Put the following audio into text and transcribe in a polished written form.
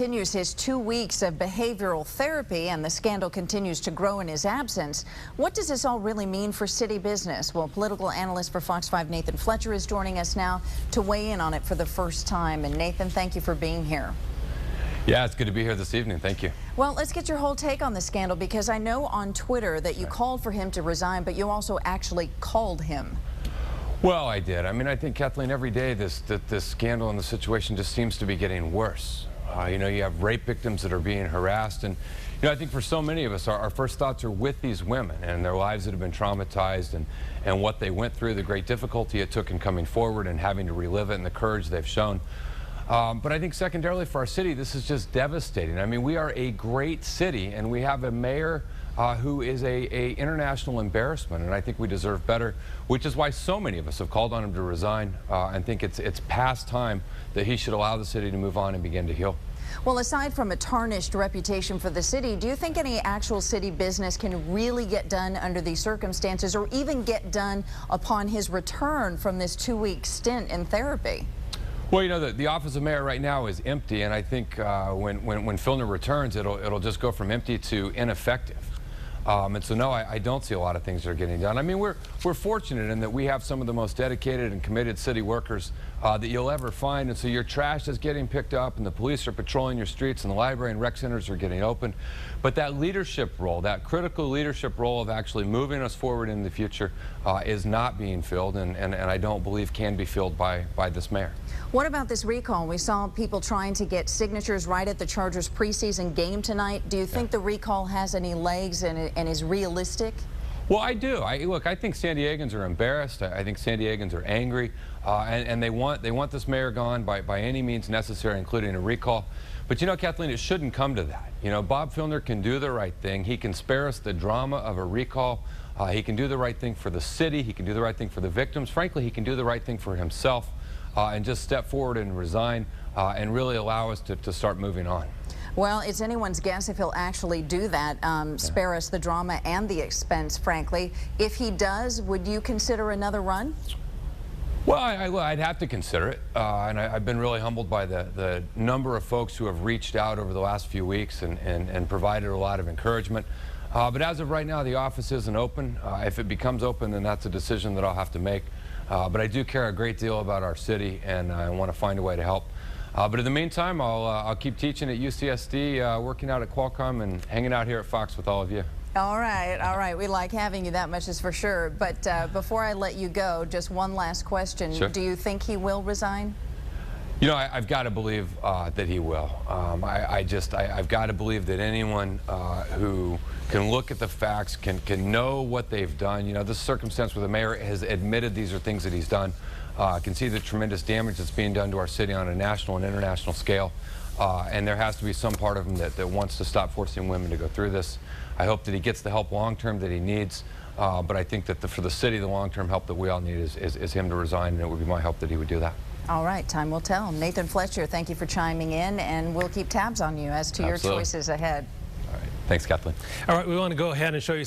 Continues his 2 weeks of behavioral therapy, and the scandal continues to grow in his absence. What does this all really mean for city business? Well, political analyst for Fox 5 Nathan Fletcher is joining us now to weigh in on it for the first time. And Nathan, thank you for being here. Yeah, it's good to be here this evening. Thank you. Well, let's get your whole take on the scandal, because I know on Twitter that you called for him to resign, but you also actually called him. Well, I did. I mean, I think, Kathleen, every day this scandal and the situation just seems to be getting worse. You have rape victims that are being harassed, and I think for so many of us, our first thoughts are with these women and their lives that have been traumatized, and what they went through, the great difficulty it took in coming forward and having to relive it, and the courage they've shown. But I think secondarily for our city, this is just devastating. I mean, we are a great city, and we have a mayor who is a international embarrassment, and I think we deserve better, which is why so many of us have called on him to resign, and think it's past time that he should allow the city to move on and begin to heal. Well, aside from a tarnished reputation for the city, do you think any actual city business can really get done under these circumstances, or even get done upon his return from this 2-week stint in therapy? Well, the office of mayor right now is empty, and I think when Filner returns, it'll just go from empty to ineffective. And so, no, I don't see a lot of things that are getting done. I mean, we're fortunate in that we have some of the most dedicated and committed city workers that you'll ever find. And so your trash is getting picked up, and the police are patrolling your streets, and the library and rec centers are getting open. But that leadership role, that critical leadership role of actually moving us forward in the future is not being filled, and I don't believe can be filled by this mayor. What about this recall? We saw people trying to get signatures right at the Chargers preseason game tonight. Do you think the recall has any legs and is realistic? Well, I do. Look, I think San Diegans are embarrassed. I think San Diegans are angry, and they want this mayor gone by any means necessary, including a recall. But Kathleen, it shouldn't come to that. Bob Filner can do the right thing. He can spare us the drama of a recall. He can do the right thing for the city. He can do the right thing for the victims. Frankly, he can do the right thing for himself and just step forward and resign and really allow us to start moving on. Well, it's anyone's guess if he'll actually do that, spare us the drama and the expense, frankly. If he does, would you consider another run? Well, I'd have to consider it, and I've been really humbled by the number of folks who have reached out over the last few weeks and provided a lot of encouragement. But as of right now, the office isn't open. If it becomes open, then that's a decision that I'll have to make. But I do care a great deal about our city, and I want to find a way to help. But in the meantime, I'll keep teaching at UCSD, working out at Qualcomm, and hanging out here at Fox with all of you. All right. We like having you, that much is for sure. But before I let you go, just one last question. Sure. Do you think he will resign? I've got to believe that he will. I've got to believe that anyone who can look at the facts, can know what they've done. This circumstance where the mayor has admitted these are things that he's done, can see the tremendous damage that's being done to our city on a national and international scale. And there has to be some part of him that wants to stop forcing women to go through this. I hope that he gets the help long-term that he needs. But I think that for the city, the long-term help that we all need is him to resign, and it would be my hope that he would do that. All right, time will tell. Nathan Fletcher, thank you for chiming in, and we'll keep tabs on you as to your choices ahead. All right. Thanks, Kathleen. All right, we want to go ahead and show you